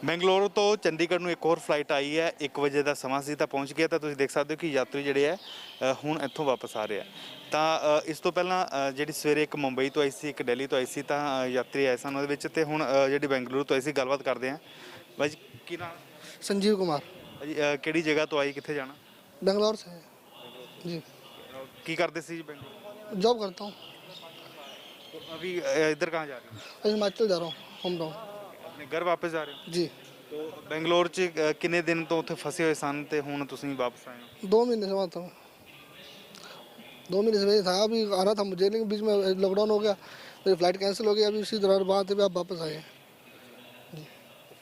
बेंगलुरु तो चंडीगढ़ ਨੂੰ एक और फ्लाइट आई है 1 ਵਜੇ ਦਾ ਸਮਾਂ ਸੀ ਤਾਂ ਪਹੁੰਚ ਗਿਆ ਤਾਂ ਤੁਸੀਂ ਦੇਖ ਸਕਦੇ ਹੋ ਕਿ ਯਾਤਰੀ ਜਿਹੜੇ ਹੈ ਹੁਣ ਇੱਥੋਂ ਵਾਪਸ ਆ ਰਹੇ ਆ ਤਾਂ ਇਸ ਤੋਂ ਪਹਿਲਾਂ ਜਿਹੜੀ ਸਵੇਰੇ ਇੱਕ ਮੁੰਬਈ ਤੋਂ ਆਈ ਸੀ ਇੱਕ ਦਿੱਲੀ ਤੋਂ ਆਈ ਸੀ ਤਾਂ ਯਾਤਰੀ ਆਏ ਸਨ ਉਹਦੇ ਵਿੱਚ ਤੇ ਹੁਣ ਜਿਹੜੀ ਬੈਂਗਲੁਰੂ ਤੋਂ ਆਈ ਸੀ ਗੱਲਬਾਤ ਕਰਦੇ ਆ ਬਾਈ ਜੀ ਕੀ ਨਾਮ संजीव कुमार ਜੀ ਕਿਹੜੀ ਜਗ੍ਹਾ ਤੋਂ ਆਈ ਕਿੱਥੇ ਜਾਣਾ बेंगलोर से है जी। ਕੀ ਕਰਦੇ ਸੀ ਜੀ ਬੈਂਗਲੁਰੂ जॉब करता हूँ, तो अभी इधर कहाँ जा रहे हो हिमाचल जा रहा हूँ, होम टाउन अपने घर वापस जा रहे हो जी। तो बेंगलोर च किन्ने दिन तो उत्थे फसे हुए सन ते हुण तुसीं वापस आए हो 2 महीने से वहाँ था, 2 महीने से वही था। अभी आना था मुझे लेकिन बीच में लॉकडाउन हो गया, मेरी फ्लाइट कैंसिल हो गई। अभी उसी दौरान बात है आप वापस आए हैं जी।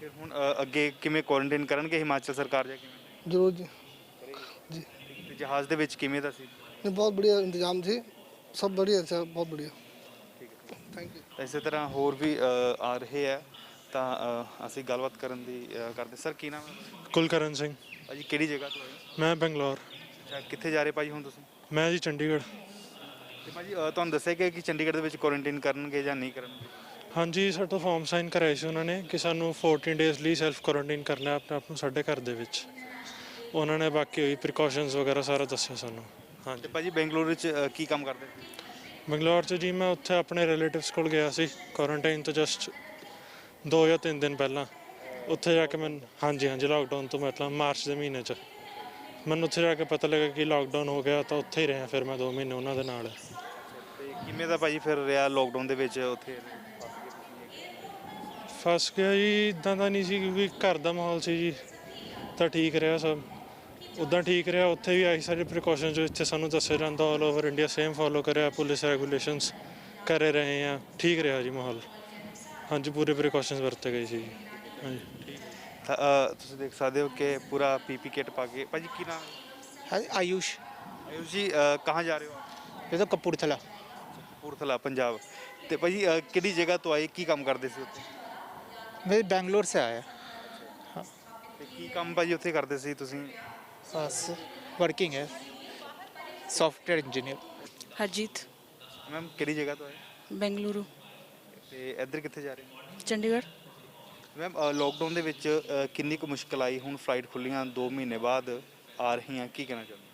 फिर हुण अगे किवें क्वारंटाइन करनगे हिमाचल सरकार जा किवें जरूर जी जी। ते जहाज़ दे विच किवें दा सी नहीं, बहुत बढ़िया इंतजाम थी, सब बढ़िया अच्छा, बहुत बढ़िया। Thank you. इसी तरह होर भी आ रहे है ਤਾਂ ਅਸੀਂ ਗੱਲਬਾਤ ਕਰਨ ਦੀ ਕਰਦੇ ਸਰ ਕੀ ਨਾਮ ਹੈ ਕੁਲਕਰਨ ਸਿੰਘ ਭਾਜੀ ਕਿਹੜੀ ਜਗ੍ਹਾ ਤੋਂ ਆਏ ਮੈਂ ਬੰਗਲੌਰ। ਅੱਛਾ ਕਿੱਥੇ ਜਾ ਰਹੇ ਭਾਜੀ ਹੁਣ ਤੁਸੀਂ ਮੈਂ ਜੀ ਚੰਡੀਗੜ੍ਹ। ਤੇ ਭਾਜੀ ਤੁਹਾਨੂੰ ਦੱਸਿਆ ਕਿ ਚੰਡੀਗੜ੍ਹ ਦੇ ਵਿੱਚ ਕੁਆਰੰਟਾਈਨ ਕਰਨਗੇ ਜਾਂ ਨਹੀਂ ਕਰਨਗੇ ਹਾਂਜੀ ਸਾਡਾ ਫਾਰਮ ਸਾਈਨ ਕਰਾਇਆ ਸੀ ਉਹਨਾਂ ਨੇ ਕਿ ਸਾਨੂੰ 14 ਡੇਜ਼ ਲਈ ਸੈਲਫ ਕੁਆਰੰਟਾਈਨ ਕਰਨਾ ਆਪਣੇ ਆਪ ਨੂੰ ਸਾਡੇ ਘਰ ਦੇ ਵਿੱਚ। ਉਹਨਾਂ ਨੇ ਬਾਕੀ ਹੋਈ ਪ੍ਰੀਕਾਸ਼ਨਸ ਵਗੈਰਾ ਸਾਰਾ ਦੱਸਿਆ ਸਾਨੂੰ। ਹਾਂਜੀ ਤੇ ਭਾਜੀ ਬੈਂਗਲੁਰੂ 'ਚ ਕੀ ਕੰਮ ਕਰਦੇ ਬੰਗਲੌਰ 'ਚ ਜੀ ਮੈਂ ਉੱਥੇ ਆਪਣੇ ਰਿਲੇਟਿਵਸ ਕੋਲ ਗਿਆ ਸੀ ਕੁਆਰੰਟਾਈਨ ਤੋਂ ਜਸਟ 2 ਜਾਂ 3 ਦਿਨ ਪਹਿਲਾਂ। ਉੱਥੇ ਜਾ ਕੇ ਮੈਂ ਹਾਂਜੀ ਲਾਕਡਾਊਨ ਤੋਂ ਮਤਲਬ ਮਾਰਚ ਦੇ ਮਹੀਨੇ 'ਚ ਮੈਨੂੰ ਉੱਥੇ ਜਾ ਕੇ ਪਤਾ ਲੱਗਾ ਕਿ ਲਾਕਡਾਊਨ ਹੋ ਗਿਆ ਤਾਂ ਉੱਥੇ ਹੀ ਰਿਹਾ ਫਿਰ ਮੈਂ 2 ਮਹੀਨੇ ਉਹਨਾਂ ਦੇ ਨਾਲ। ਤੇ ਕਿਵੇਂ ਦਾ ਭਾਜੀ ਫਿਰ ਰਿਹਾ ਲਾਕਡਾਊਨ ਦੇ ਵਿੱਚ ਉੱਥੇ ਫਸ ਗਿਆ ਜੀ ਇੱਦਾਂ ਦਾ ਨਹੀਂ ਸੀ ਕਿਉਂਕਿ ਘਰ ਦਾ ਮਾਹੌਲ ਸੀ ਜੀ ਤਾਂ ਠੀਕ ਰਿਹਾ ਸਭ ਉੱਦਾਂ ਠੀਕ ਰਿਹਾ। ਉੱਥੇ ਵੀ ਆਹੀ ਸਾਰੇ ਪ੍ਰੀਕਾਸ਼ਨ ਜੋ ਇੱਥੇ ਸਾਨੂੰ ਦੱਸਿਆ ਜਾਂਦਾ all over India same follow ਕਰਿਆ ਪੁਲਿਸ ਰੈਗੂਲੇਸ਼ਨਸ ਕਰ ਰਹੇ ਆ ਠੀਕ ਰਿਹਾ ਜੀ ਮਾਹੌਲ। ਹਾਂਜੀ ਪੂਰੇ ਪ੍ਰੀਕਾਸ਼ਨਸ ਵਰਤੇ ਗਏ ਸੀ ਹਾਂਜੀ। ਤਾਂ ਤੁਸੀਂ ਦੇਖ ਸਕਦੇ ਹੋ ਕਿ ਪੂਰਾ ਪੀਪੀ ਕਿਟ ਪਾ ਕੇ ਭਾਜੀ ਕੀ ਨਾਮ हाँ आयुष, ਆਯੂਸ਼ ਜੀ ਕਹਾਂ ਜਾ ਰਹੇ ਹੋ ਆਪ? ये तो कपूरथला। ਕਪੂਰਥਲਾ ਪੰਜਾਬ ਤੇ ਭਾਜੀ ਕਿਹੜੀ ਜਗ੍ਹਾ ਤੋਂ ਆਏ ਕੀ ਕੰਮ ਕਰਦੇ ਸੀ ਉੱਥੇ मैं बेंगलोर से आया, ਤੇ ਕੀ ਕੰਮ ਭਾਜੀ ਉੱਥੇ ਕਰਦੇ ਸੀ ਤੁਸੀਂ बस वर्किंग है, सॉफ्टवेयर इंजीनियर। हरजीत ਮੈਮ ਕਿਹੜੀ ਜਗ੍ਹਾ ਤੋਂ ਆਏ बेंगलुरु ਤੇ ਇੱਧਰ ਕਿੱਥੇ ਜਾ ਰਹੇ ਹੋ चंडीगढ़। ਮੈਮ ਲੋਕਡਾਊਨ ਦੇ ਵਿੱਚ ਕਿੰਨੀ ਕੁ ਮੁਸ਼ਕਲ ਆਈ ਹੁਣ ਫਲਾਈਟ ਖੁੱਲੀਆਂ 2 ਮਹੀਨੇ ਬਾਅਦ ਆ ਰਹੀਆਂ ਕੀ ਕਹਿਣਾ ਚਾਹੁੰਦੇ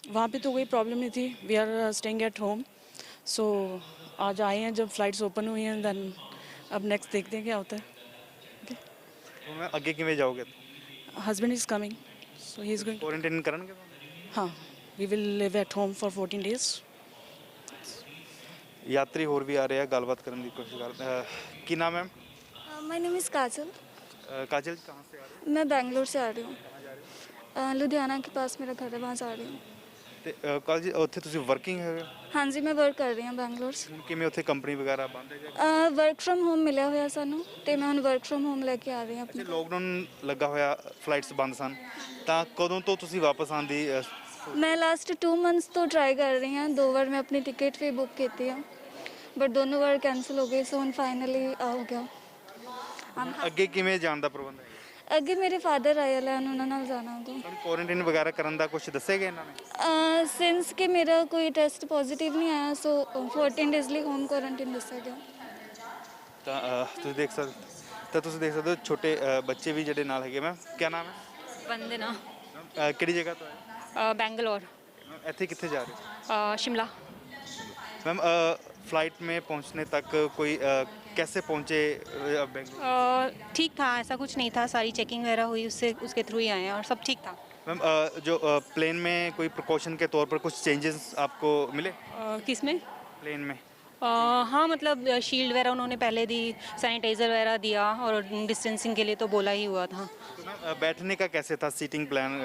वहाँ पे तो कोई प्रॉब्लम नहीं थी, we are staying at home. So आज आए हैं जब फ्लाइट्स ओपन हुई हैं, देन अब नेक्स्ट देखते हैं क्या होता है। ਹੁਣ ਮੈਂ ਅੱਗੇ ਕਿਵੇਂ ਜਾਓਗੇ husband is coming, so he is going. Quarantine ਕਰਨਗੇ ਤੁਹਾਨੂੰ? हाँ, we will live at home for 14 days. ਯਾਤਰੀ ਹੋਰ ਵੀ ਆ ਰਹੇ ਆ ਗੱਲਬਾਤ ਕਰਨ ਦੀ ਕੋਸ਼ਿਸ਼ ਕਰਦੇ ਕੀ ਨਾਮ ਹੈ माय नेम इज़ काजल। काजल कहाँ से आ रहे हो मैं बेंगलोर से आ रही हूँ, लुधियाना के पास मेरा घर है, वहाँ से आ रही हूँ। ਤੇ ਕਾਲਜ ਉੱਥੇ ਤੁਸੀਂ ਵਰਕਿੰਗ ਹੈਗੇ ਹੋ? हाँ जी, मैं वर्क कर रही हूँ बेंगलोर से। ਹੁਣ ਕਿਵੇਂ ਉੱਥੇ ਕੰਪਨੀ ਵਗੈਰਾ ਬੰਦ ਹੈ ਜਾਂ वर्क फ्रॉम होम मिला हुआ सानू, तो मैं ਹੁਣ वर्क फ्रॉम होम लेके आ रही हूँ ਅੱਛਾ अपने। ਲੋਕਡਾਊਨ ਲੱਗਾ ਹੋਇਆ ਫਲਾਈਟਸ ਬੰਦ ਸਨ ਤਾਂ ਕਦੋਂ ਤੋਂ ਤੁਸੀਂ ਵਾਪਸ ਆਉਣ ਦੀ मैं लास्ट 2 मंथ्स तो ट्राई कर रही हूँ, 2 बार मैं अपनी टिकट भी बुक की थी, बट दोनों बार कैंसिल हो गई, सो ਹੁਣ फाइनली हो गया। ਅੱਗੇ ਕਿਵੇਂ ਜਾਣ ਦਾ ਪ੍ਰਬੰਧ ਹੈ ਅੱਗੇ ਮੇਰੇ ਫਾਦਰ ਆਏ ਲੈਣ, ਉਹਨਾਂ ਨਾਲ ਜਾਣਾ ਹੋਗਾ। ਤੁਹਾਨੂੰ ਕੁਆਰੰਟਾਈਨ ਵਗੈਰਾ ਕਰਨ ਦਾ ਕੁਝ ਦੱਸੇਗਾ ਇਹਨਾਂ ਨੇ ਸਿੰਸ ਕਿ ਮੇਰਾ ਕੋਈ ਟੈਸਟ ਪੋਜ਼ਿਟਿਵ ਨਹੀਂ ਆਇਆ, ਸੋ 14 ਡੇਜ਼ ਲਈ ਹੋਮ ਕੁਆਰੰਟਾਈਨ ਦੱਸਿਆ ਗਿਆ। ਤਾਂ ਤੁਸੀਂ ਦੇਖ ਸਕਦੇ ਹੋ ਛੋਟੇ ਬੱਚੇ ਵੀ ਜਿਹੜੇ ਨਾਲ ਹੈਗੇ ਮੈਮ ਕੀ ਨਾਮ ਹੈ वंदना, ਕਿਹੜੀ ਜਗ੍ਹਾ ਤੋਂ ਆਏ बेंगलोर, ਮੈਮ ਇੱਥੇ ਕਿੱਥੇ ਜਾ ਰਹੇ ਹੋ शिमला। मैम फ्लाइट में पहुंचने तक कोई कैसे पहुंचे बेंगलुरु ठीक था, ऐसा कुछ नहीं था, सारी चेकिंग वगैरह हुई उसके थ्रू ही आए हैं और सब ठीक था। मैम जो प्लेन में कोई प्रिकॉशन के तौर पर कुछ चेंजेस आपको मिले किस में? प्लेन में हाँ मतलब शील्ड वगैरह उन्होंने पहले दी, सैनिटाइज़र वगैरह दिया और डिस्टेंसिंग के लिए तो बोला ही हुआ था। तो मैम बैठने का कैसे था सीटिंग प्लान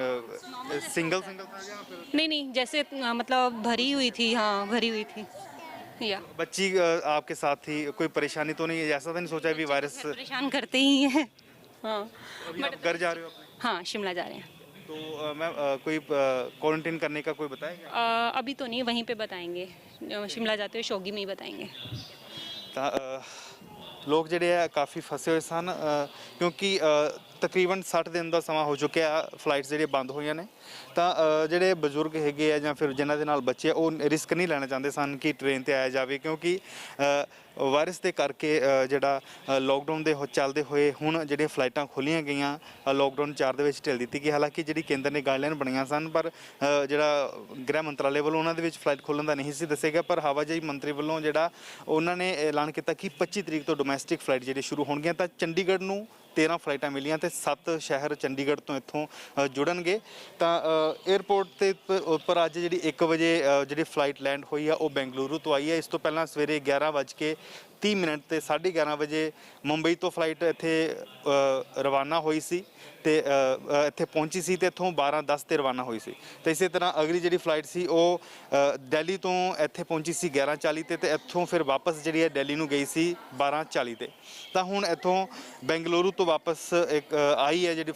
सिंगल था या फिर नहीं जैसे मतलब भरी हुई थी, हाँ भरी हुई थी या बच्ची आपके साथ थी कोई परेशानी तो नहीं ऐसा तो नहीं सोचा भी वायरस परेशान करते ही हैं। हाँ अभी आप घर जा रहे हो अपने हाँ शिमला जा रहे हैं। तो मैम कोई क्वारंटाइन करने का कोई बताएगा अभी तो नहीं, वहीं पे बताएंगे, शिमला जाते हुए शोगी में ही बताएंगे। ਤਾਂ ਲੋਕ ਜਿਹੜੇ ਆ ਕਾਫੀ ਫਸੇ ਹੋਏ ਸਨ ਕਿਉਂਕਿ ਤਕਰੀਬਨ 60 ਦਿਨ ਦਾ ਸਮਾਂ ਹੋ ਚੁੱਕਿਆ ਫਲਾਈਟਸ ਜਿਹੜੀਆਂ ਬੰਦ ਹੋਈਆਂ ਨੇ ਤਾਂ ਜਿਹੜੇ ਬਜ਼ੁਰਗ ਹੈਗੇ ਆ ਜਾਂ ਫਿਰ ਜਿਨ੍ਹਾਂ ਦੇ ਨਾਲ ਬੱਚੇ ਆ ਉਹ ਰਿਸਕ ਨਹੀਂ ਲੈਣਾ ਚਾਹੁੰਦੇ ਸਨ ਕਿ ਟ੍ਰੇਨ ਤੇ ਆਇਆ ਜਾਵੇ ਕਿਉਂਕਿ ਵਾਇਰਸ ਦੇ ਕਰਕੇ ਜਿਹੜਾ ਲੋਕਡਾਊਨ ਦੇ ਚੱਲਦੇ ਹੋਏ ਹੁਣ ਜਿਹੜੀਆਂ ਫਲਾਈਟਾਂ ਖੋਲ੍ਹੀਆਂ ਗਈਆਂ ਲੋਕਡਾਊਨ 4 ਦੇ ਵਿੱਚ ਢਿੱਲ ਦਿੱਤੀ ਗਈ ਹਾਲਾਂਕਿ ਜਿਹੜੀ ਕੇਂਦਰ ਨੇ ਗਾਈਡਲਾਈਨ ਬਣੀਆਂ ਸਨ ਪਰ ਜਿਹੜਾ ਗ੍ਰਹਿ ਮੰਤਰਾਲੇ ਵੱਲੋਂ ਉਹਨਾਂ ਦੇ ਵਿੱਚ ਫਲਾਈਟ ਖੋਲ੍ਹਣ ਦਾ ਨਹੀਂ ਸੀ ਦੱਸਿਆ ਗਿਆ ਪਰ ਹਵਾਜਾਈ ਮੰਤਰੀ ਵੱਲੋਂ ਜਿਹੜਾ ਉਹਨਾਂ ਨੇ ਐਲਾਨ ਕੀਤਾ ਕਿ 25 ਤਰੀਕ ਤੋਂ ਡੋਮੈਸਟਿਕ ਫਲਾਈਟ ਜਿਹੜੀ ਸ਼ੁਰੂ ਹੋਣਗੀਆਂ ਤਾਂ ਚੰਡੀਗੜ੍ਹ ਨੂੰ 13 ਫਲਾਈਟਾਂ ਮਿਲੀਆਂ ਤੇ 7 ਸ਼ਹਿਰ ਚੰਡੀਗੜ੍ਹ ਤੋਂ ਇੱਥੋਂ ਜੁੜਨਗੇ ਤਾਂ 에ਅਰਪੋਰਟ ਤੇ ਉੱਪਰ ਅੱਜ ਜਿਹੜੀ 1 ਵਜੇ ਜਿਹੜੀ ਫਲਾਈਟ ਲੈਂਡ ਹੋਈ ਆ ਉਹ ਬੈਂਗਲੁਰੂ ਤੋਂ ਆਈ ਹੈ ਇਸ ਤੋਂ ਪਹਿਲਾਂ ਸਵੇਰੇ 11:30 ਤੇ 11:30 ਵਜੇ ਮੁੰਬਈ ਤੋਂ ਫਲਾਈਟ ਇੱਥੇ ਰਵਾਨਾ ਹੋਈ ਸੀ ਤੇ ਇੱਥੇ ਪਹੁੰਚੀ ਸੀ ਤੇ ਇੱਥੋਂ 12:10 ਤੇ ਰਵਾਨਾ ਹੋਈ ਸੀ ਤੇ ਇਸੇ ਤਰ੍ਹਾਂ ਅਗਲੀ ਜਿਹੜੀ ਫਲਾਈਟ ਸੀ ਉਹ ਦਿੱਲੀ ਤੋਂ ਇੱਥੇ ਪਹੁੰਚੀ ਸੀ 11:40 ਤੇ ਇੱਥੋਂ ਫਿਰ ਵਾਪਸ ਜਿਹੜੀ ਹੈ ਦਿੱਲੀ ਨੂੰ ਗਈ ਸੀ 12:40 ਤੇ ਤਾਂ ਹੁਣ ਇੱਥੋਂ ਬੈਂਗਲੁਰੂ ਤੋਂ ਵਾਪਸ ਇੱਕ ਆਈ ਹੈ ਜਿਹੜੀ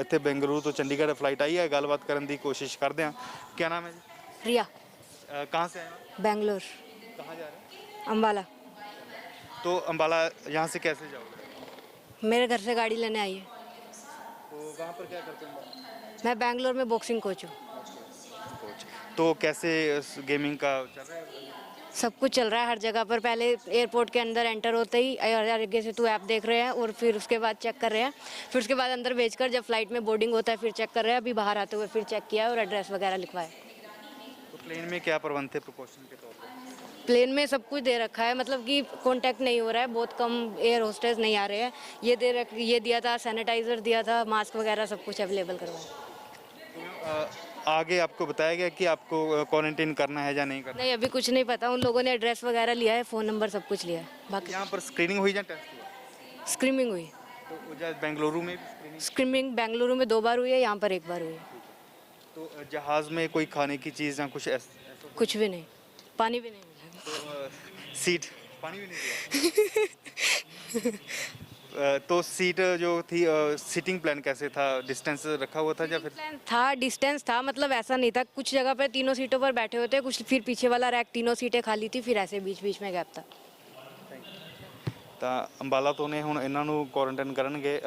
ਇੱਥੇ ਬੈਂਗਲੁਰੂ ਤੋਂ ਚੰਡੀਗੜ੍ਹ ਫਲਾਈਟ ਆਈ ਹੈ ਗੱਲਬਾਤ ਕਰਨ ਦੀ ਕੋਸ਼ਿਸ਼ ਕਰਦੇ ਹਾਂ ਕੀ ਨਾਮ ਹੈ ਜੀ रिया कहाँ से आए हो बेंगलोर कहाँ जा रहे हैं अम्बाला तो अम्बाला यहाँ से कैसे जाओगे मेरे घर से गाड़ी लेने आई है तो वहाँ पर क्या करते हैं मैं बेंगलोर में बॉक्सिंग कोच हूँ कोच तो कैसे गेमिंग का चल रहा है सब कुछ चल रहा है हर जगह पर पहले एयरपोर्ट के अंदर एंटर होते ही आगे से तू ऐप देख रहे हैं और फिर उसके बाद चेक कर रहे हैं फिर उसके बाद अंदर भेजकर जब फ्लाइट में बोर्डिंग होता है फिर चेक कर रहे हैं अभी बाहर आते हुए फिर चेक किया और एड्रेस वगैरह लिखवाया तो प्लेन में क्या प्रबंध थे प्रिकॉशन के तौर पर प्लेन में सब कुछ दे रखा है मतलब कि कांटेक्ट नहीं हो रहा है बहुत कम एयर होस्टेस नहीं आ रहे हैं ये दिया था सैनिटाइज़र दिया था मास्क वगैरह सब कुछ अवेलेबल करवाया आगे आपको बताया गया कि आपको क्वारंटीन करना है या नहीं करना नहीं अभी कुछ नहीं पता उन लोगों ने एड्रेस वगैरह लिया है फ़ोन नंबर सब कुछ लिया है बाकी यहाँ पर स्क्रीनिंग हुई या टेस्ट हुआ स्क्रीमिंग हुई तो बेंगलुरु में भी स्क्रीनिंग स्क्रीमिंग बेंगलुरु में 2 बार हुई है यहाँ पर 1 बार हुई है तो जहाज़ में कोई खाने की चीज़ या कुछ ऐसा कुछ भी नहीं पानी भी नहीं मिला तो सीट पानी भी नहीं दिया तो सीट जो थी सीटिंग प्लान कैसे था डिस्टेंस रखा हुआ था या फिर प्लान था डिस्टेंस था मतलब ऐसा नहीं था कुछ जगह पर तीनों सीटों पर बैठे होते कुछ फिर पीछे वाला रैक तीनों सीटें खाली थी फिर ऐसे बीच बीच में गैप था ਤਾਂ ਅੰਬਾਲਾ ਤੋਂ ਨੇ ਹੁਣ ਇਹਨਾਂ ਨੂੰ ਕੁਆਰੰਟਾਈਨ ਕਰਨਗੇ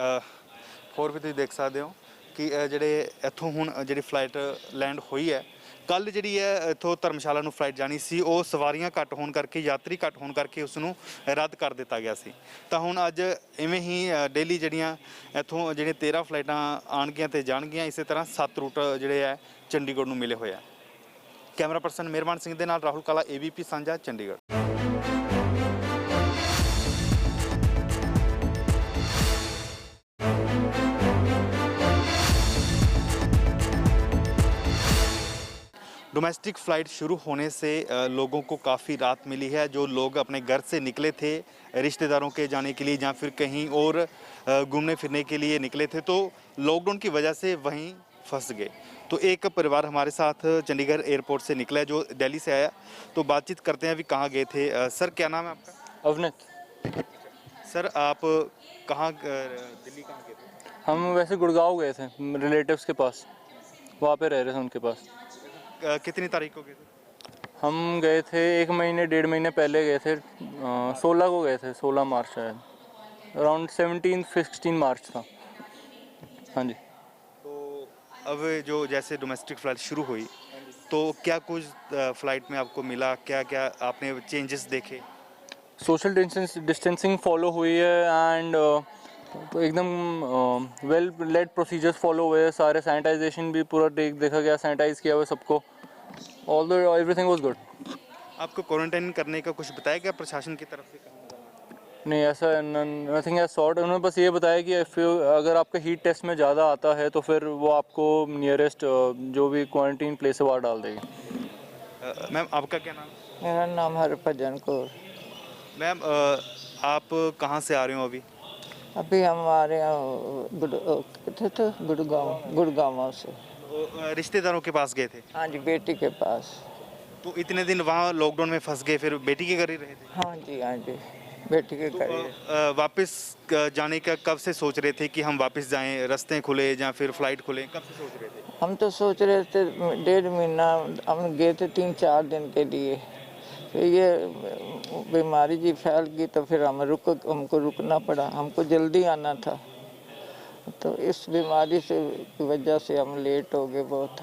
ਹੋਰ ਵੀ ਤੁਸੀਂ ਦੇਖ ਸਕਦੇ ਹੋ ਕਿ ਜਿਹੜੇ ਇੱਥੋਂ ਹੁਣ ਜਿਹੜੀ ਫਲਾਈਟ ਲੈਂਡ ਹੋਈ ਹੈ ਕੱਲ ਜਿਹੜੀ ਹੈ ਇੱਥੋਂ ਧਰਮਸ਼ਾਲਾ ਨੂੰ ਫਲਾਈਟ ਜਾਣੀ ਸੀ ਉਹ ਸਵਾਰੀਆਂ ਘੱਟ ਹੋਣ ਕਰਕੇ ਯਾਤਰੀ ਘੱਟ ਹੋਣ ਕਰਕੇ ਉਸ ਨੂੰ ਰੱਦ ਕਰ ਦਿੱਤਾ ਗਿਆ ਸੀ ਤਾਂ ਹੁਣ ਅੱਜ ਇਵੇਂ ਹੀ ਡੇਲੀ ਜਿਹੜੀਆਂ ਇੱਥੋਂ ਜਿਹੜੇ 13 ਫਲਾਈਟਾਂ ਆਉਣਗੀਆਂ ਤੇ ਜਾਣਗੀਆਂ ਇਸੇ ਤਰ੍ਹਾਂ 7 ਰੂਟ ਜਿਹੜੇ ਹੈ ਚੰਡੀਗੜ੍ਹ ਨੂੰ ਮਿਲੇ ਹੋਏ ਆ ਕੈਮਰਾ ਪਰਸਨ ਮਿਹਰਬਾਨ ਸਿੰਘ ਦੇ ਨਾਲ ਰਾਹੁਲ ਕਾਲਾ ABP ਸਾਂਝਾ ਚੰਡੀਗੜ੍ਹ डोमेस्टिक फ़्लाइट शुरू होने से लोगों को काफ़ी राहत मिली है जो लोग अपने घर से निकले थे रिश्तेदारों के जाने के लिए या फिर कहीं और घूमने फिरने के लिए निकले थे तो लॉकडाउन की वजह से वहीं फंस गए तो एक परिवार हमारे साथ चंडीगढ़ एयरपोर्ट से निकला है जो दिल्ली से आया तो बातचीत करते हैं अभी कहाँ गए थे सर क्या नाम है आपका अवनीत सर आप कहाँ दिल्ली कहाँ गए थे हम वैसे गुड़गांव गए थे रिलेटिव्स के पास वहाँ पे रह रहे थे उनके पास कितनी तारीख को गए थे हम गए थे 1 महीने 1.5 महीने पहले गए थे 16 को गए थे 16 मार्च शायद अराउंड 16 मार्च था हाँ जी तो अब जो जैसे डोमेस्टिक फ़्लाइट शुरू हुई तो क्या कुछ फ़्लाइट में आपको मिला क्या क्या आपने चेंजेस देखे सोशल डिस्टेंसिंग फॉलो हुई है एंड एकदम वेल लेड प्रोसीजर्स फॉलो हुए सारे सैनिटाइजेशन भी पूरा देखा गया सैनिटाइज किया हुआ सबको all the everything was good आपको क्वारंटाइन करने का कुछ बताया गया प्रशासन की तरफ से नहीं ऐसा नथिंग एज सॉर्ट उन्होंने बस ये बताया कि अगर आपका हीट टेस्ट में ज़्यादा आता है तो फिर वो आपको नियरेस्ट जो भी क्वारंटीन प्लेस है वहाँ डाल देगी मैम आपका क्या नाम मेरा नाम हरभजन कौर मैम आप कहाँ से आ रहे हो अभी हम आ रहे हैं कितने थे गुड़गांव से रिश्तेदारों के पास गए थे हाँ जी बेटी के पास तो इतने दिन वहाँ लॉकडाउन में फंस गए फिर बेटी के घर ही रहे थे हाँ जी बेटी के घर वापस जाने का कब से सोच रहे थे कि हम वापस जाएं रास्ते खुले या फिर फ्लाइट खुले कब से सोच रहे थे हम तो सोच रहे थे 1.5 महीना हम गए थे 3-4 दिन के लिए फिर ये बीमारी जी फैल गई तो फिर हमको रुकना पड़ा हमको जल्दी आना था तो इस बीमारी से की वजह से हम लेट हो गए बहुत।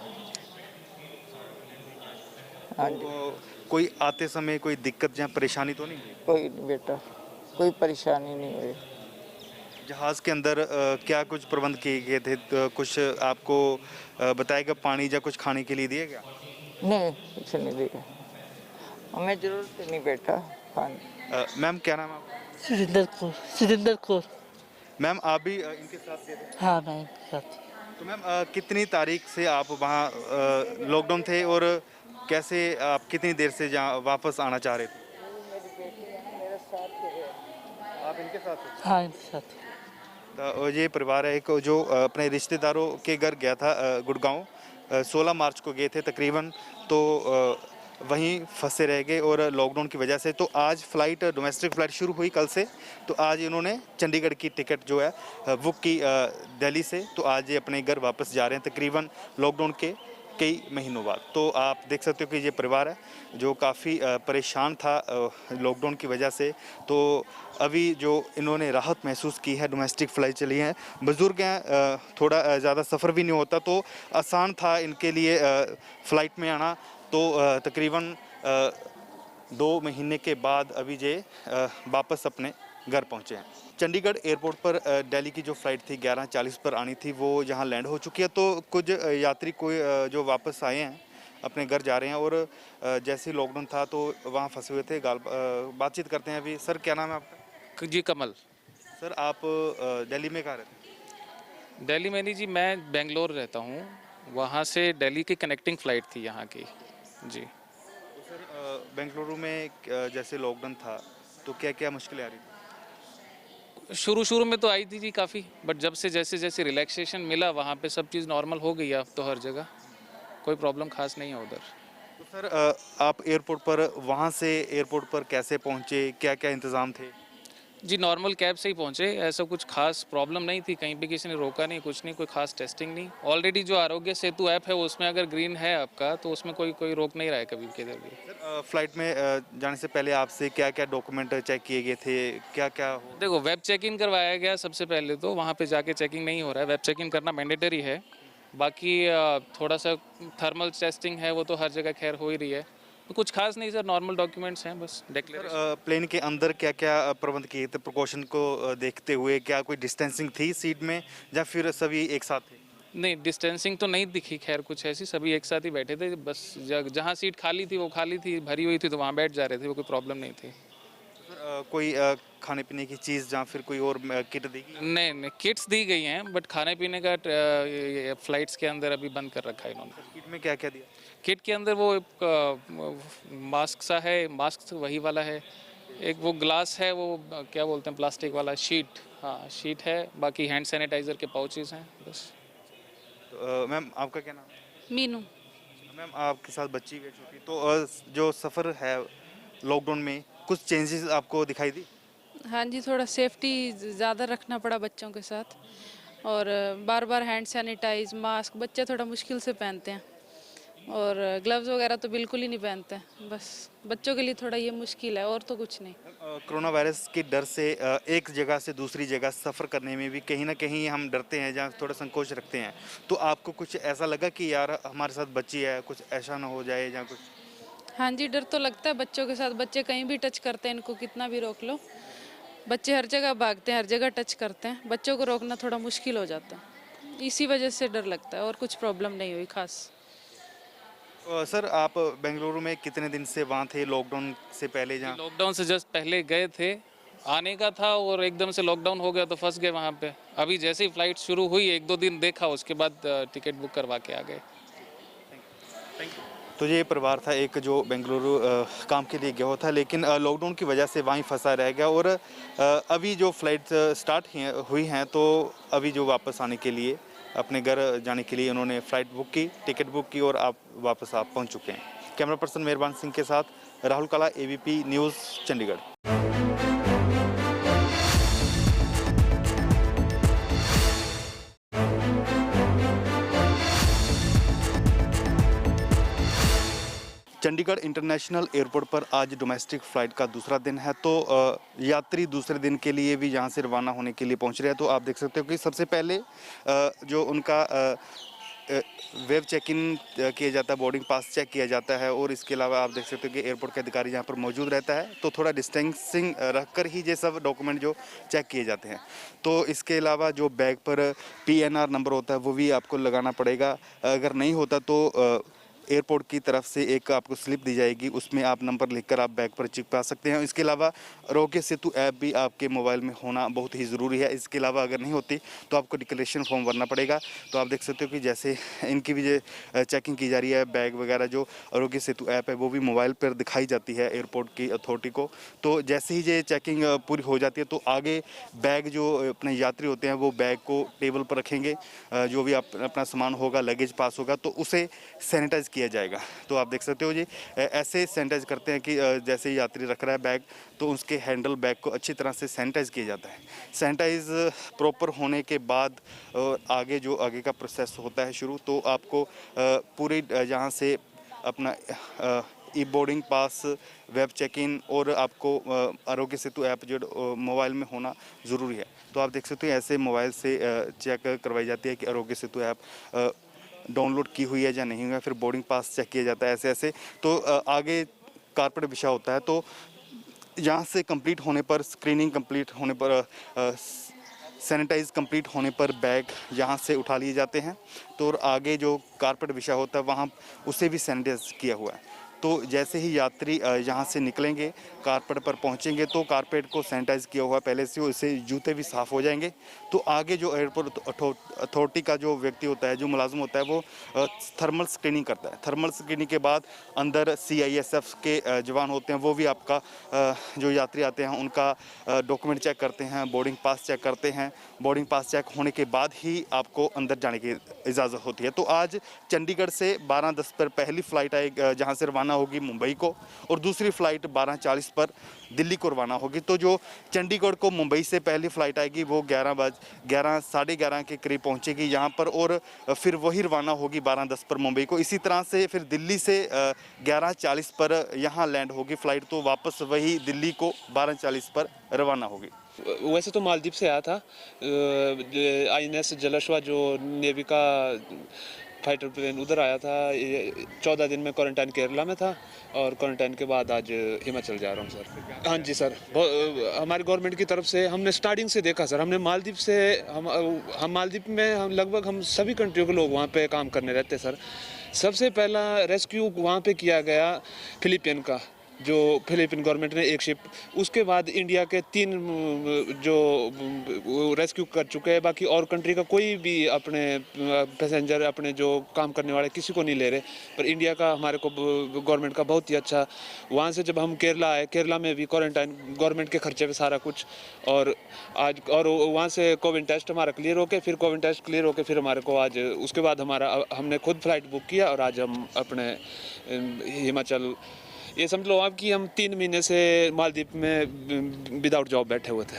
हाँ जी। तो कोई आते समय कोई दिक्कत या परेशानी तो नहीं हुई? कोई नहीं बेटा, कोई परेशानी नहीं हुई। जहाज़ के अंदर क्या कुछ प्रबंध किए गए थे? तो कुछ आपको बताया गया, पानी या कुछ खाने के लिए दिया गया? नहीं, कुछ नहीं दिया, हमें जरूरत नहीं बेटा खाने। मैम क्या नाम है आपका? सुरेंद्र कौर। मैम आप भी इनके साथ थे? हाँ मैं इनके साथ। तो मैम कितनी तारीख से आप वहाँ लॉकडाउन थे और कैसे आप कितनी देर से जहाँ वापस आना चाह रहे थे? आप इनके साथ थे? हाँ इनके साथ। तो ये परिवार है एक जो अपने रिश्तेदारों के घर गया था गुड़गांव, 16 मार्च को गए थे तकरीबन, तो वहीं फंसे रह गए और लॉकडाउन की वजह से। तो आज फ़्लाइट, डोमेस्टिक फ़्लाइट शुरू हुई कल से, तो आज इन्होंने चंडीगढ़ की टिकट जो है बुक की दिल्ली से, तो आज ये अपने घर वापस जा रहे हैं तकरीबन लॉकडाउन के कई महीनों बाद। तो आप देख सकते हो कि ये परिवार है जो काफ़ी परेशान था लॉकडाउन की वजह से। तो अभी जो इन्होंने राहत महसूस की है, डोमेस्टिक फ़्लाइट चली हैं, बुज़ुर्ग हैं, थोड़ा ज़्यादा सफ़र भी नहीं होता, तो आसान था इनके लिए फ़्लाइट में आना। तो तकरीबन 2 महीने के बाद अभी ये वापस अपने घर पहुँचे हैं। चंडीगढ़ एयरपोर्ट पर दिल्ली की जो फ़्लाइट थी 11:40 पर आनी थी, वो यहाँ लैंड हो चुकी है। तो कुछ यात्री कोई जो वापस आए हैं अपने घर जा रहे हैं, और जैसे ही लॉकडाउन था तो वहाँ फंसे हुए थे। बातचीत करते हैं अभी। सर क्या नाम है आपका? जी कमल। सर आप दिल्ली में कहाँ रहते हैं? दिल्ली में नहीं जी, मैं बेंगलोर रहता हूँ। वहाँ से दिल्ली की कनेक्टिंग फ़्लाइट थी यहाँ की जी। तो सर बेंगलुरु में जैसे लॉकडाउन था तो क्या क्या मुश्किलें आ रही थी? शुरू में तो आई थी जी काफ़ी, बट जब से जैसे रिलैक्सेशन मिला वहाँ पे सब चीज़ नॉर्मल हो गई है अब तो हर जगह, कोई प्रॉब्लम खास नहीं है उधर। तो सर आप एयरपोर्ट पर, वहाँ से एयरपोर्ट पर कैसे पहुँचे, क्या क्या इंतज़ाम थे? जी नॉर्मल कैब से ही पहुँचे, ऐसा कुछ खास प्रॉब्लम नहीं थी, कहीं पे किसी ने रोका नहीं, कुछ नहीं, कोई खास टेस्टिंग नहीं। ऑलरेडी जो आरोग्य सेतु ऐप है उसमें अगर ग्रीन है आपका तो उसमें कोई रोक नहीं रहा है कभी किधर भी। सर फ़्लाइट में जाने से पहले आपसे क्या क्या डॉक्यूमेंट चेक किए गए थे, क्या क्या? देखो वेब चेक इन करवाया गया सबसे पहले, तो वहाँ पे जाके चेकिंग नहीं हो रहा है, वेब चेक इन करना मैंडेटरी है। बाकी थोड़ा सा थर्मल टेस्टिंग है, वो तो हर जगह खैर हो ही रही है। तो कुछ खास नहीं सर, नॉर्मल डॉक्यूमेंट्स हैं बस, डिक्लेरेशन। प्लेन के अंदर क्या क्या प्रबंध किए थे प्रिकॉशन को देखते हुए? क्या कोई डिस्टेंसिंग थी सीट में या फिर सभी एक साथ थे? नहीं डिस्टेंसिंग तो नहीं दिखी खैर कुछ ऐसी, सभी एक साथ ही बैठे थे बस। जहाँ सीट खाली थी वो खाली थी, भरी हुई थी तो वहाँ बैठ जा रहे थे, वो कोई प्रॉब्लम नहीं थी। कोई खाने पीने की चीज़ या फिर कोई और किट दी गई? नहीं किट्स दी गई हैं, बट खाने पीने का फ्लाइट्स के अंदर अभी बंद कर रखा है इन्होंने। किट में क्या क्या दिया? किट के अंदर वो मास्क सा है, मास्क वही वाला है, एक वो ग्लास है, वो क्या बोलते हैं प्लास्टिक वाला, शीट, हाँ शीट है, बाकी हैंड सैनिटाइज़र के पाउचेस हैं बस। तो मैम आपका क्या नाम है? मीनू। मैम आपके साथ बच्ची है छोटी, तो जो सफ़र है लॉकडाउन में कुछ चेंजेस आपको दिखाई दी? हाँ जी, थोड़ा सेफ्टी ज़्यादा रखना पड़ा बच्चों के साथ, और बार बार हैंड सैनिटाइज, मास्क बच्चे थोड़ा मुश्किल से पहनते हैं, और ग्लव्स वगैरह तो बिल्कुल ही नहीं पहनते हैं। बस बच्चों के लिए थोड़ा ये मुश्किल है, और तो कुछ नहीं। कोरोना वायरस के डर से एक जगह से दूसरी जगह सफ़र करने में भी कहीं ना कहीं हम डरते हैं, जहाँ थोड़ा संकोच रखते हैं। तो आपको कुछ ऐसा लगा कि यार हमारे साथ बच्ची है, कुछ ऐसा ना हो जाए या कुछ? हाँ जी, डर तो लगता है बच्चों के साथ। बच्चे कहीं भी टच करते हैं, इनको कितना भी रोक लो, बच्चे हर जगह भागते हैं, हर जगह टच करते हैं। बच्चों को रोकना थोड़ा मुश्किल हो जाता है, इसी वजह से डर लगता है, और कुछ प्रॉब्लम नहीं हुई खास। सर आप बेंगलुरु में कितने दिन से वहाँ थे लॉकडाउन से पहले? जहाँ लॉकडाउन से जस्ट पहले गए थे, आने का था और एकदम से लॉकडाउन हो गया तो फंस गए वहाँ पे। अभी जैसे ही फ्लाइट शुरू हुई 1-2 दिन देखा, उसके बाद टिकट बुक करवा के आ गए। तो ये परिवार था एक जो बेंगलुरु काम के लिए गया हुआ था, लेकिन लॉकडाउन की वजह से वहीं फंसा रह गया, और अभी जो फ़्लाइट स्टार्ट हुई हैं तो अभी जो वापस आने के लिए, अपने घर जाने के लिए उन्होंने फ़्लाइट बुक की, टिकट बुक की, और आप वापस आप पहुंच चुके हैं। कैमरा पर्सन मेहरबान सिंह के साथ राहुल काला, ABP news Chandigarh. Chandigarh international airport पर आज डोमेस्टिक फ़्लाइट का दूसरा दिन है, तो यात्री दूसरे दिन के लिए भी यहाँ से रवाना होने के लिए पहुँच रहे हैं। तो आप देख सकते हो कि सबसे पहले जो उनका वेब चेक इन किया जाता है, बोर्डिंग पास चेक किया जाता है, और इसके अलावा आप देख सकते हो कि एयरपोर्ट के अधिकारी यहाँ पर मौजूद रहता है, तो थोड़ा डिस्टेंसिंग रखकर ही ये सब डॉक्यूमेंट जो चेक किए जाते हैं। तो इसके अलावा जो बैग पर PNR नंबर होता है वो भी आपको लगाना पड़ेगा। अगर नहीं होता तो एयरपोर्ट की तरफ से एक आपको स्लिप दी जाएगी, उसमें आप नंबर लिखकर आप बैग पर चिपका सकते हैं। इसके अलावा आरोग्य सेतु ऐप भी आपके मोबाइल में होना बहुत ही ज़रूरी है। इसके अलावा अगर नहीं होती तो आपको डिक्लेरेशन फॉर्म भरना पड़ेगा। तो आप देख सकते हो कि जैसे इनकी भी चेकिंग की जा रही है, बैग वगैरह जो आरोग्य सेतु ऐप है वो भी मोबाइल पर दिखाई जाती है एयरपोर्ट की अथॉरिटी को। तो जैसे ही ये चेकिंग पूरी हो जाती है तो आगे बैग जो अपने यात्री होते हैं वो बैग को टेबल पर रखेंगे, जो भी अपना सामान होगा, लगेज पास होगा तो उसे सैनिटाइज किया जाएगा। तो आप देख सकते हो जी, ऐसे सैनिटाइज करते हैं कि जैसे ही यात्री रख रहा है बैग तो उसके हैंडल बैग को अच्छी तरह से सैनिटाइज किया जाता है। सैनिटाइज प्रॉपर होने के बाद आगे का प्रोसेस होता है शुरू। तो आपको पूरे यहाँ से अपना e boarding pass, web check in और आपको आरोग्य सेतु ऐप जो मोबाइल में होना ज़रूरी है। तो आप देख सकते हो ऐसे मोबाइल से चेक करवाई जाती है कि आरोग्य सेतु ऐप डाउनलोड की हुई है या नहीं हुई है, फिर बोर्डिंग पास चेक किया जाता है ऐसे। तो आगे कारपेट बिछा होता है। तो यहाँ से कंप्लीट होने पर, स्क्रीनिंग कंप्लीट होने पर, सैनिटाइज कंप्लीट होने पर बैग यहाँ से उठा लिए जाते हैं। तो और आगे जो कारपेट बिछा होता है वहाँ उसे भी सैनिटाइज किया हुआ है। तो जैसे ही यात्री यहाँ से निकलेंगे, कारपेट पर पहुँचेंगे तो कारपेट को सैनिटाइज़ किया हुआ पहले से, उससे जूते भी साफ़ हो जाएंगे। तो आगे जो एयरपोर्ट अथॉरिटी का जो व्यक्ति होता है, जो मुलाजिम होता है, वो थर्मल स्क्रीनिंग करता है। थर्मल स्क्रीनिंग के बाद अंदर CISF के जवान होते हैं, वो भी आपका जो यात्री आते हैं उनका डॉक्यूमेंट चेक करते हैं, बोर्डिंग पास चेक करते हैं। बोर्डिंग पास चेक होने के बाद ही आपको अंदर जाने की इजाज़त होती है। तो आज चंडीगढ़ से 12:10 पर पहली फ़्लाइट आएगी जहाँ से रवाना होगी मुंबई को, और दूसरी फ़्लाइट 12:40 पर दिल्ली को रवाना होगी। तो जो चंडीगढ़ को मुंबई से पहली फ़्लाइट आएगी वो 11 11:30 के करीब पहुंचेगी यहाँ पर, और फिर वही रवाना होगी 12:10 पर मुंबई को। इसी तरह से फिर दिल्ली से 11:40 पर यहाँ लैंड होगी फ़्लाइट, तो वापस वही दिल्ली को 12:40 पर रवाना होगी। वैसे तो मालदीव से आया था, INS जलश्वा जो नेवी का फाइटर प्लेन उधर आया था। 14 दिन में क्वारंटाइन केरला में था, और क्वारंटाइन के बाद आज हिमाचल जा रहा हूँ सर। हाँ जी सर, हमारी गवर्नमेंट की तरफ से हमने स्टार्टिंग से देखा सर। हमने मालदीव से हम मालदीव में हम सभी कंट्रियों के लोग वहाँ पे काम करने रहते सर। सबसे पहला रेस्क्यू वहाँ पे किया गया फिलिपियन का, जो फिलिपिन गवर्नमेंट ने एक शिप, उसके बाद इंडिया के 3 जो रेस्क्यू कर चुके हैं। बाकी और कंट्री का कोई भी अपने पैसेंजर, अपने जो काम करने वाले किसी को नहीं ले रहे। पर इंडिया का हमारे को गवर्नमेंट का बहुत ही अच्छा। वहाँ से जब हम केरला आए, केरला में भी क्वारंटाइन गवर्नमेंट के खर्चे पे सारा कुछ, और आज और वहाँ से कोविड टेस्ट हमारा क्लियर होके, फिर कोविड टेस्ट क्लियर होके फिर हमारे को आज, उसके बाद हमने खुद फ्लाइट बुक किया और आज हम अपने हिमाचल, ये समझ लो आप कि हम 3 महीने से मालदीव में विदाउट जॉब बैठे हुए थे।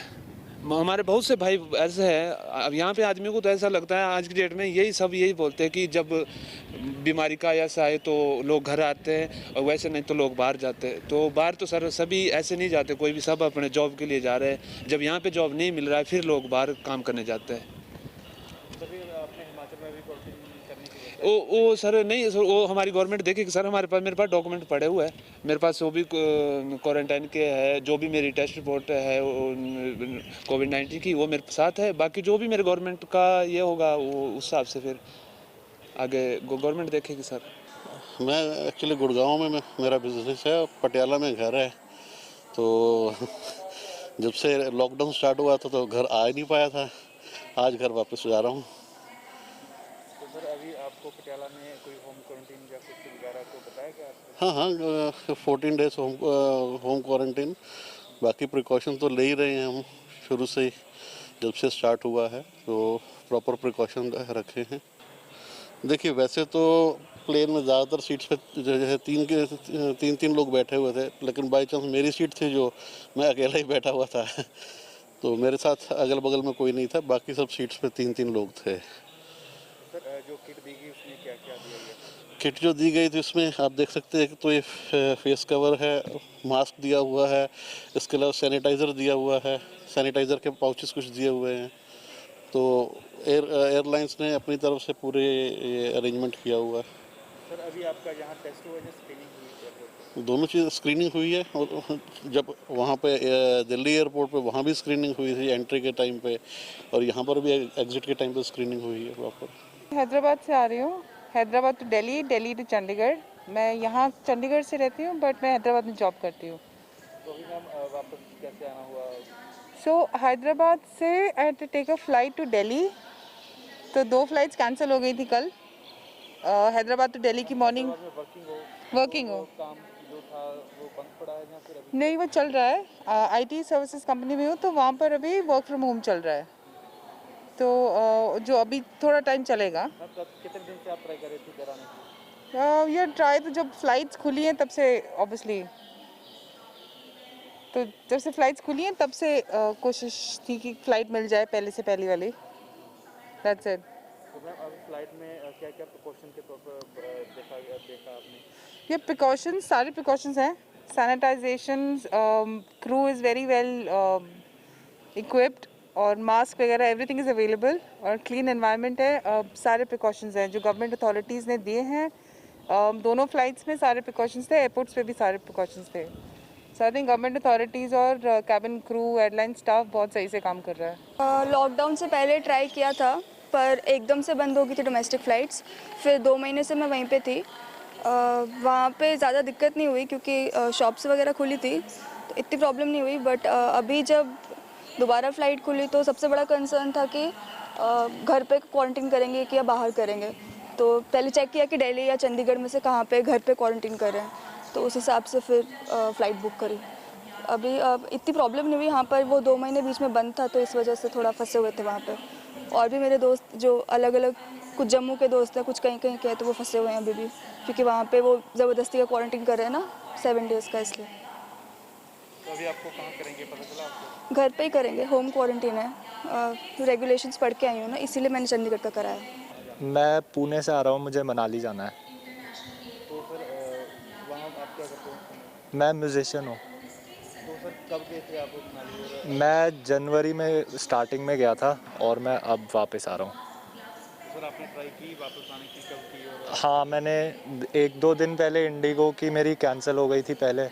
हमारे बहुत से भाई ऐसे हैं। अब यहाँ पे आदमी को तो ऐसा लगता है आज की डेट में यही बोलते हैं कि जब बीमारी का ऐसा आए तो लोग घर आते हैं, और वैसे नहीं तो लोग बाहर जाते हैं। तो बाहर तो सर सभी ऐसे नहीं जाते, कोई भी, सब अपने जॉब के लिए जा रहे हैं। जब यहाँ पे जॉब नहीं मिल रहा है फिर लोग बाहर काम करने जाते हैं। वो सर नहीं सर, वो हमारी गवर्नमेंट देखेगी सर। मेरे पास डॉक्यूमेंट पड़े हुए हैं, मेरे पास जो भी क्वारंटाइन के है, जो भी मेरी टेस्ट रिपोर्ट है कोविड-19 की, वो मेरे साथ है। बाकी जो भी मेरे गवर्नमेंट का ये होगा वो उस हिसाब से फिर आगे गवर्नमेंट देखेगी सर। मैं एक्चुअली गुड़गांव में मेरा बिजनेस है, पटियाला में घर है। तो जब से लॉकडाउन स्टार्ट हुआ था तो घर आ ही नहीं पाया था, आज घर वापस जा रहा हूँ। सर अभी आपको पटियाला में कोई होम क्वारंटाइन या कुछ वगैरह को बताया गया? हाँ, 14 डेज होम क्वारंटाइन। बाकी प्रिकॉशन तो ले ही रहे हैं हम शुरू से ही, जब से स्टार्ट हुआ है तो प्रॉपर प्रिकॉशन रखे हैं। देखिए वैसे तो प्लेन में ज़्यादातर सीट्स पे जो है 3 लोग बैठे हुए थे, लेकिन बाई चांस मेरी सीट थी जो मैं अकेला ही बैठा हुआ था। तो मेरे साथ अगल बगल में कोई नहीं था, बाकी सब सीट्स पे 3 लोग थे। सर जो किट दी गई उसमें क्या क्या दिया गया? किट जो दी गई थी उसमें आप देख सकते हैं कि तो ये फेस कवर है, मास्क दिया हुआ है, इसके अलावा सैनिटाइज़र दिया हुआ है, सैनिटाइज़र के पाउचेस कुछ दिए हुए हैं। तो एयरलाइंस ने अपनी तरफ से पूरे ये अरेंजमेंट किया हुआ है। सर अभी आपका यहाँ टेस्ट हुआ है, स्क्रीनिंग हुई है? दोनों चीज़ स्क्रीनिंग हुई है, और जब वहाँ पे दिल्ली एयरपोर्ट पे वहाँ भी स्क्रीनिंग हुई थी एंट्री के टाइम पे, और यहाँ पर भी एग्जिट के टाइम पे स्क्रीनिंग हुई है प्रॉपर। हैदराबाद से आ रही हूँ, हैदराबाद टू दिल्ली, दिल्ली टू चंडीगढ़। मैं यहाँ चंडीगढ़ से रहती हूँ बट मैं हैदराबाद में जॉब करती हूँ। तो अभी मैम वापस कैसे आना हुआ? सो हैदराबाद से I had to take a flight to Delhi, तो 2 फ्लाइट्स कैंसिल हो गई थी कल। हैदराबाद टू दिल्ली की मॉर्निंग वर्किंग हो काम जो था वो बंद पड़ा है या फिर अभी? नहीं, वो चल रहा है। आईटी सर्विसेज कंपनी में हूँ तो वहाँ पर अभी वर्क फ्रॉम होम चल रहा है, तो जो अभी थोड़ा टाइम चलेगा। कितने दिन से आप ट्राई कर रहे थे इधर आने की? ये ट्राई तो जब फ्लाइट्स खुली हैं तब से ऑब्वियसली, तो जब से फ्लाइट्स खुली हैं तब से कोशिश थी कि फ़्लाइट मिल जाए पहले से पहली वाली। That's it. तो मैम अभी फ्लाइट में क्या क्या प्रिकॉशन के तौर पर देखा आपने? ये प्रिकॉशंस, सारे प्रिकॉशंस हैं। Sanitization, crew is very well equipped, और मास्क वगैरह एवरीथिंग इज़ अवेलेबल, और क्लीन एनवायरनमेंट है। सारे प्रिकॉशंस हैं जो गवर्नमेंट अथॉरिटीज़ ने दिए हैं। दोनों फ्लाइट्स में सारे प्रिकॉशंस थे, एयरपोर्ट्स पे भी सारे प्रिकॉशंस थे। सो आई थिंक गवर्नमेंट अथॉरिटीज़ और कैबिन क्रू, एयरलाइन स्टाफ बहुत सही से काम कर रहा है। लॉकडाउन से पहले ट्राई किया था पर एकदम से बंद हो गई थी डोमेस्टिक फ़्लाइट्स, फिर 2 महीने से मैं वहीं पे थी। वहाँ पे ज़्यादा दिक्कत नहीं हुई क्योंकि शॉप्स वगैरह खुली थी, तो इतनी प्रॉब्लम नहीं हुई। बट अभी जब दोबारा फ़्लाइट खुली तो सबसे बड़ा कंसर्न था कि घर पे क्वारंटीन करेंगे कि या बाहर करेंगे। तो पहले चेक किया कि दिल्ली या चंडीगढ़ में से कहाँ पे घर पे क्वारंटीन कर रहे हैं, तो उस हिसाब से फिर फ़्लाइट बुक करी। अभी इतनी प्रॉब्लम नहीं हुई। यहाँ पर वो 2 महीने बीच में बंद था तो इस वजह से थोड़ा फंसे हुए थे वहाँ पे। और भी मेरे दोस्त जो अलग अलग, कुछ जम्मू के दोस्त हैं, कुछ कहीं कहीं के हैं, तो वो फंसे हुए हैं अभी भी, क्योंकि वहाँ पे वो ज़बरदस्ती का क्वारंटीन कर रहे हैं ना 7 डेज़ का, इसलिए। तो अभी आपको कहाँ करेंगे, पता चला आपको? घर पे ही करेंगे, होम क्वारंटीन है। रेगुलेशंस पढ़ के आई हूँ ना, इसीलिए मैंने चंडीगढ़ का कराया। मैं पुणे से आ रहा हूँ, मुझे मनाली जाना है। तो सर वहाँ आप क्या करते हो? मैं म्यूजिशियन हूँ। तो सर कब गए थे आप मनाली? मैं जनवरी में स्टार्टिंग में गया था और मैं अब वापस आ रहा हूँ। सर आपने ट्राई की वापस आने की, कब की? और हाँ, मैंने 1-2 दिन पहले इंडिगो की मेरी कैंसिल हो गई थी पहले,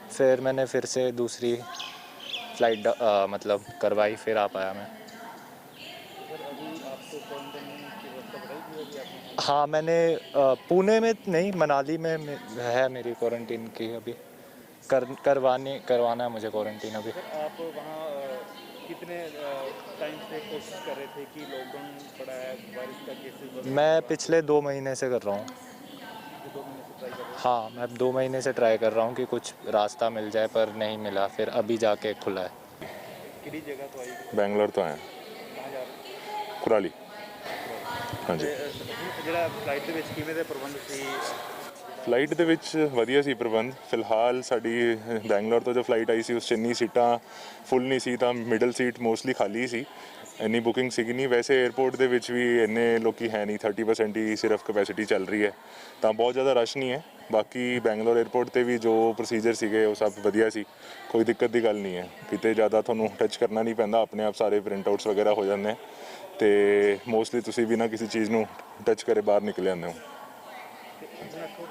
फिर मैंने फिर से दूसरी फ़्लाइट मतलब करवाई, फिर आ पाया मैं। सर अभी आपको क्वारंटाइन की व्यवस्था बताई थी अभी आपने? हाँ, मैंने पुणे में नहीं, मनाली में है मेरी क्वारंटीन की अभी। करवाना है मुझे क्वारंटीन अभी। सर आप वहाँ कितने टाइम से कोशिश कर रहे थे कि लॉकडाउन पड़ा है, बारिश का केसेस? मैं पिछले 2 महीने से कर रहा हूँ। 2 महीने से ट्राई कर रहे हैं? हाँ, मैं 2 महीने से ट्राई कर रहा हूँ कि कुछ रास्ता मिल जाए, पर नहीं मिला, फिर अभी जाके खुला है। किड़ी जगह तो आई? बैंगलोर तो आए। कहाँ जा रहे? कुराली। हाँ जी। ਜਿਹੜਾ ਫਲਾਈਟ ਦੇ ਵਿੱਚ ਕਿਵੇਂ ਦੇ ਪ੍ਰਬੰਧ ਸੀ? ਫਲਾਈਟ ਦੇ ਵਿੱਚ ਵਧੀਆ ਸੀ ਪ੍ਰਬੰਧ। ਫਿਲਹਾਲ ਸਾਡੀ ਬੈਂਗਲੌਰ ਤੋਂ ਜੋ ਫਲਾਈਟ ਆਈ ਸੀ ਉਸ 'ਚ ਇੰਨੀ ਸੀਟਾਂ ਫੁੱਲ ਨਹੀਂ ਸੀ, ਤਾਂ ਮਿਡਲ ਸੀਟ ਮੋਸਟਲੀ ਖਾਲੀ ਸੀ, ਇੰਨੀ ਬੁਕਿੰਗ ਸੀਗੀ ਨਹੀਂ। ਵੈਸੇ 에ਅਰਪੋਰਟ ਦੇ ਵਿੱਚ ਵੀ ਇੰਨੇ ਲੋਕੀ ਹੈ ਨਹੀਂ, 30% ਹੀ ਸਿਰਫ ਕਪੈਸਿਟੀ ਚੱਲ ਰਹੀ ਹੈ, ਤਾਂ ਬਹੁਤ ਜ਼ਿਆਦਾ ਰਸ਼ ਨਹੀਂ ਹੈ। ਬਾਕੀ ਬੈਂਗਲੌਰ 에ਅਰਪੋਰਟ 'ਤੇ ਵੀ ਜੋ ਪ੍ਰੋਸੀਜਰ ਸੀਗੇ ਉਹ ਸਭ ਵਧੀਆ ਸੀ, ਕੋਈ ਦਿੱਕਤ ਦੀ ਗੱਲ ਨਹੀਂ ਹੈ। ਕਿਤੇ ਜ਼ਿਆਦਾ ਤੁਹਾਨੂੰ ਟੱਚ ਕਰਨਾ ਨਹੀਂ ਪੈਂਦਾ, ਆਪਣੇ ਆਪ ਸਾਰੇ ਪ੍ਰਿੰਟ ਆਊਟਸ ਵਗੈਰਾ ਹੋ ਜਾਂਦੇ ਤੇ ਮੋਸਟਲੀ ਤੁਸੀਂ ਬਿਨਾਂ ਕਿਸੇ ਚੀਜ਼ ਨੂੰ ਟੱਚ ਕਰੇ ਬਾਹਰ ਨਿਕਲ ਜਾਂਦੇ ਹੋ।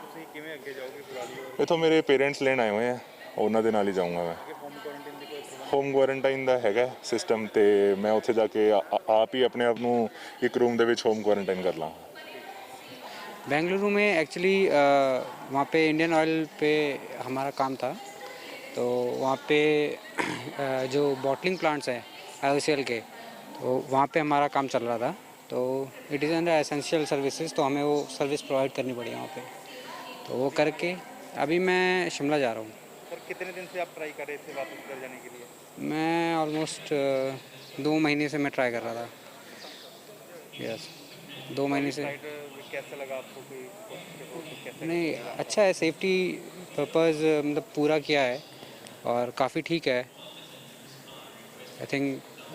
ਤੁਸੀਂ ਕਿਵੇਂ ਅੱਗੇ ਜਾਓਗੇ ਕੁਰਾਲੀ? ਇੱਥੋਂ ਮੇਰੇ ਪੇਰੈਂਟਸ ਲੈਣ ਆਏ ਹੋਏ ਆ, ਉਹਨਾਂ ਦੇ ਨਾਲ ਹੀ ਜਾਊਂਗਾ ਮੈਂ। ਹੋਮ ਕੁਆਰੰਟਾਈਨ ਦਾ ਹੈਗਾ ਸਿਸਟਮ, ਤੇ ਮੈਂ ਉੱਥੇ ਜਾ ਕੇ ਆਪ ਹੀ ਆਪਣੇ ਆਪ ਨੂੰ ਇੱਕ रूम ਦੇ ਵਿੱਚ ਹੋਮ ਕੁਆਰੰਟਾइन कर लाऊँ। बेंगलुरु में एक्चुअली वहाँ पे इंडियन ऑयल पे हमारा काम था, तो वहाँ पे जो बॉटलिंग प्लांट्स हैं IOCL के, तो वहाँ पे हमारा काम चल रहा था। तो it is under essential services, तो हमें वो सर्विस प्रोवाइड करनी पड़ी वहाँ पे, तो वो करके अभी मैं शिमला जा रहा हूँ। सर कितने दिन से आप ट्राई कर रहे थे वापस घर जाने के लिए? मैं ऑलमोस्ट 2 महीने से मैं ट्राई कर रहा था। यस, 2 महीने से। कैसा लगा आपको? कैसे? नहीं, अच्छा है, सेफ्टी पर्पज़ मतलब पूरा किया है और काफ़ी ठीक है। आई थिंक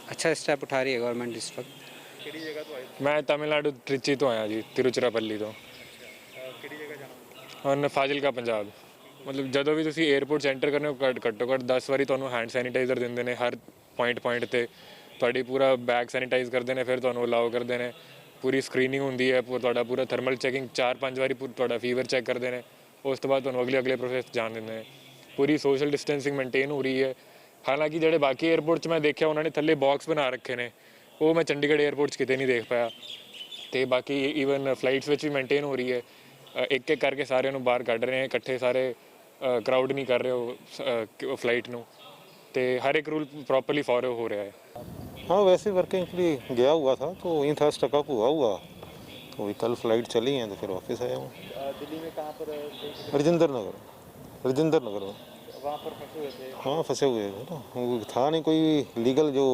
अच्छा स्टेप उठा रही है गवर्नमेंट इस वक्त। ਕਿਹੜੀ ਜਗ੍ਹਾ ਤੋਂ ਆਏ? मैं तमिलनाडु त्रिची तो आया जी, तिरुचिरापल्ली तो। ਕਿਹੜੀ ਜਗ੍ਹਾ ਹੁਣ ਫਾਜ਼ਿਲਕਾ ਪੰਜਾਬ ਮਤਲਬ ਜਦੋਂ ਵੀ ਤੁਸੀਂ 에ਅਰਪੋਰਟ 'ਚ ਐਂਟਰ ਕਰਨੇ ਹੋ ਘੱਟੋ ਘੱਟ 10 ਵਾਰੀ ਤੁਹਾਨੂੰ ਹੈਂਡ ਸੈਨੀਟਾਈਜ਼ਰ ਦਿੰਦੇ ਨੇ ਹਰ ਪੁਆਇੰਟ ਤੇ ਤੁਹਾਡੀ ਪੂਰਾ ਬੈਗ ਸੈਨੀਟਾਈਜ਼ ਕਰਦੇ ਨੇ ਫਿਰ ਤੁਹਾਨੂੰ ਅਲਾਓ ਕਰਦੇ ਨੇ ਪੂਰੀ ਸਕਰੀਨਿੰਗ ਹੁੰਦੀ ਹੈ ਤੁਹਾਡਾ ਪੂਰਾ ਥਰਮਲ ਚੈਕਿੰਗ 4-5 ਵਾਰੀ ਤੁਹਾਡਾ ਫੀਵਰ ਚੈੱਕ ਕਰਦੇ ਨੇ ਉਸ ਤੋਂ ਬਾਅਦ ਤੁਹਾਨੂੰ ਅਗਲੇ ਪ੍ਰੋਸੈਸ ਜਾਣ ਦਿੰਦੇ ਨੇ ਪੂਰੀ ਸੋਸ਼ਲ ਡਿਸਟੈਂਸਿੰਗ ਮੇਨਟੇਨ ਹੋ ਰਹੀ ਹੈ ਹਾਲਾਂਕਿ ਜਿਹੜੇ ਬਾਕੀ 에ਅਰਪੋਰਟ 'ਚ ਮੈਂ ਦੇਖਿਆ ਉਹਨਾਂ ਨੇ ਥੱਲੇ ਬਾਕਸ ਬਣਾ ਰੱਖੇ ਨੇ ਉਹ ਮੈਂ ਚੰਡੀਗੜ੍ਹ 에ਅਰਪੋਰਟ 'ਚ ਕਿਤੇ ਨਹੀਂ ਦੇਖ ਪਾਇਆ ਤੇ ਬਾਕੀ ਈਵਨ ਫਲਾਈਟਸ ਵਿੱਚ ਵੀ ਮੇਨਟੇਨ ਹੋ ਰਹੀ ਹੈ ਇੱਕ ਇੱਕ ਕਰਕੇ ਸਾਰਿਆਂ ਨੂੰ ਬਾਹਰ ਕੱਢ ਰਹੇ ਨੇ ਇਕੱਠੇ ਸਾਰੇ क्राउड नहीं कर रहे हो फ्लाइट ਨੂੰ ਤੇ हर एक रूल प्रॉपर्ली फॉलो हो रहा है। हाँ वैसे वर्किंग के लिए गया हुआ था तो वहीं था स्टकअप हुआ तो वही कल फ्लाइट चली हैं तो फिर वापस आया हूँ। दिल्ली में कहाँ पर? राजेंद्र नगर में। वहाँ पर फंसे हुए थे? हाँ फंसे हुए थे ना वो था नहीं कोई लीगल जो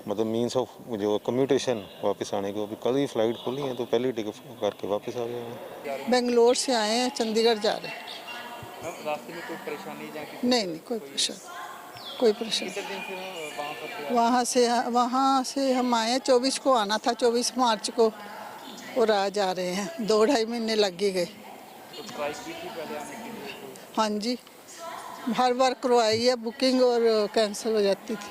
मतलब मीन्स ऑफ जो कम्यूटेशन वापस आने को अभी कल ही फ्लाइट खोली है तो पहले टिकट करके वापस आ गए हैं। बेंगलोर से आए हैं चंडीगढ़ जा रहे हैं। रास्ते में कोई परेशानी नहीं कोई परेशानी कितने दिन से वहाँ पर? वहाँ से हम आए हैं 24 को आना था 24 मार्च को और आज आ रहे हैं 2-2.5 महीने लग ही गए। तो ट्राई की थी पहले आने के लिए? हाँ जी हर बार करवाई है बुकिंग और कैंसिल हो जाती थी।